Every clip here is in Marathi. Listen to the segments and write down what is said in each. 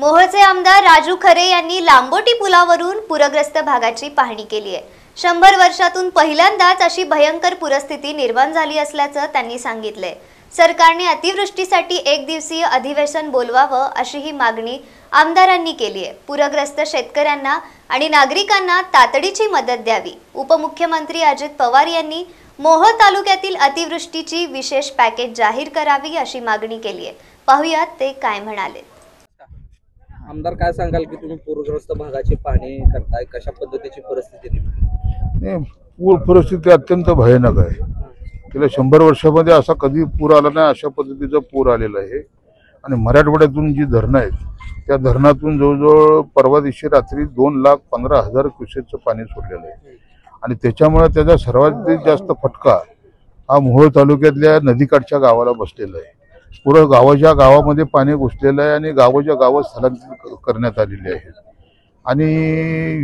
मोहोळचे आमदार राजू खरे यांनी लांबोटी पुलावरून पूरग्रस्त भागाची पाहणी केली आहे। 100 वर्षातून पहिल्यांदाच अशी भयंकर पूरस्थिती निर्माण झाली असल्याचं त्यांनी सांगितले। सरकारने अतिवृष्टीसाठी एक दिवसीय अधिवेशन बोलवावं अशी ही मागणी आमदारांनी केली आहे। पूरग्रस्त शेतकऱ्यांना आणि नागरिकांना तातडीची मदत द्यावी। उपमुख्यमंत्री अजित पवार यांनी मोहोळ तालुक्यातील अतिवृष्टीची विशेष पॅकेज जाहीर करावी अशी मागणी केली आहे। पाहूयात ते काय म्हणाले। आमदार काय सांगाल की तुम्ही पूरग्रस्त भागाची पाहणी करताय, कशा पद्धतीची परिस्थिती नाही? पूर परिस्थिती अत्यंत भयानक आहे। गेल्या 100 वर्षामध्ये असा कधी पूर आला नाही, अशा पद्धतीचा पूर आलेला आहे। आणि मराठवाड्यातून जी धरणं आहेत त्या धरणातून जवळजवळ परवा दिवशी रात्री 2,15,000 क्युसेकचं पाणी सोडलेलं आहे। आणि त्याच्यामुळे त्याचा सर्वात जास्त फटका हा मोहोळ तालुक्यातल्या नदीकाठच्या गावाला बसलेला आहे। पुरं गावामध्ये पाणी घुसलेलं आहे आणि गावाच्या गावात स्थलांतरित करण्यात आलेले आहे। आणि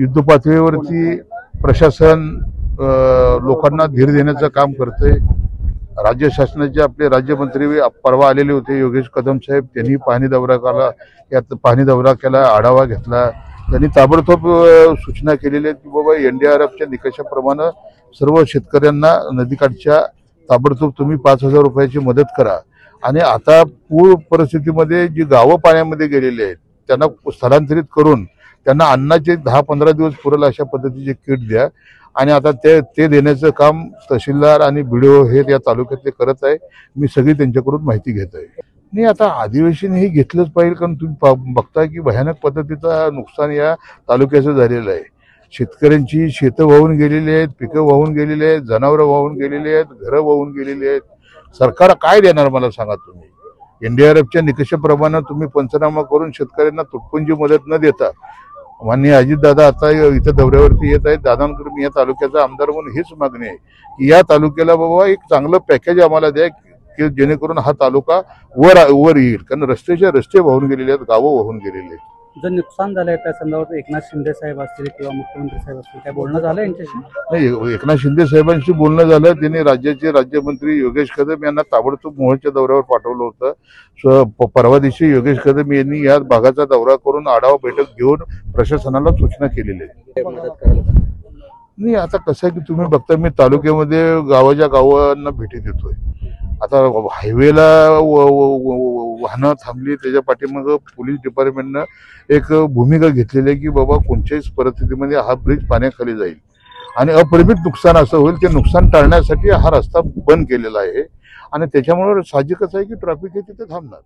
युद्धपातळीवरती प्रशासन लोकांना धीर देण्याचं काम करते। राज्य शासनाचे आपले राज्यमंत्री परवा आलेले होते, योगेश कदम साहेब, त्यांनी पाहणी दौरा केला, आढावा घेतला। त्यांनी ताबडतोब सूचना केलेल्या आहेत की बाबा NDRFच्या निकषाप्रमाणे सर्व शेतकऱ्यांना नदीकाठच्या ताबडतोब तुम्ही 5,000 रुपयाची मदत करा। आणि आता पूर परिस्थितीमध्ये जी गावं पाण्यामध्ये गेलेली आहेत त्यांना स्थलांतरित करून त्यांना अन्नाचे 10-15 दिवस पुरेल अशा पद्धतीचे किट द्या। आणि आता ते देण्याचं काम तहसीलदार आणि BDO हे या तालुक्यातले करत आहे। मी सगळी त्यांच्याकडून माहिती घेत आहे। नाही, आता अधिवेशन हे घेतलंच पाहिजे, कारण तुम्ही बघताय की भयानक पद्धतीचं नुकसान या तालुक्याचं झालेलं आहे। शेतकऱ्यांची शेतं वाहून गेलेली आहेत, पिकं वाहून गेलेली आहेत, जनावरं वाहून गेलेली आहेत, घरं वाहून गेलेली आहेत। सरकार काय देणार मला सांगा तुम्ही? NDRFच्या निकषाप्रमाणे तुम्ही पंचनामा करून शेतकऱ्यांना तुटपुंजी मदत न देता, माननीय अजितदादा आता इथं दौऱ्यावरती येत आहेत, दादांकडे मी या तालुक्याचा आमदार म्हणून हीच मागणी आहे की या तालुक्याला बाबा एक चांगलं पॅकेज आम्हाला द्या की जेणेकरून हा तालुका वर येईल। कारण रस्ते वाहून गेलेले आहेत, गावं वाहून गेलेले आहेत। जर नुकसान झालंय त्या संदर्भात एकनाथ शिंदे साहेब असतील किंवा मुख्यमंत्री साहेब असतील, काय बोलणं झालं यांच्याशी? नाही, एकनाथ शिंदे साहेबांशी बोलणं झालं। त्यांनी राज्याचे राज्यमंत्री योगेश कदम यांना ताबडतोब मोहोळच्या दौऱ्यावर पाठवलं होतं। परवा दिवशी योगेश कदम यांनी या भागाचा दौरा करून आढावा बैठक घेऊन प्रशासनाला सूचना केलेली आहे। नाही, आता कसं आहे की तुम्ही बघता, मी तालुक्यामध्ये गावांना भेटी देतोय। आता हायवेला वाहनं थांबली, त्याच्या पाठीमागं पोलीस डिपार्टमेंटनं एक भूमिका घेतलेली आहे की बाबा कोणत्याही परिस्थितीमध्ये हा ब्रिज पाण्याखाली जाईल आणि अपरिमित नुकसान असं होईल। ते नुकसान टाळण्यासाठी हा रस्ता बंद केलेला आहे आणि त्याच्यामुळे साहजिकच आहे की ट्रॅफिक हे तिथे थांबणार।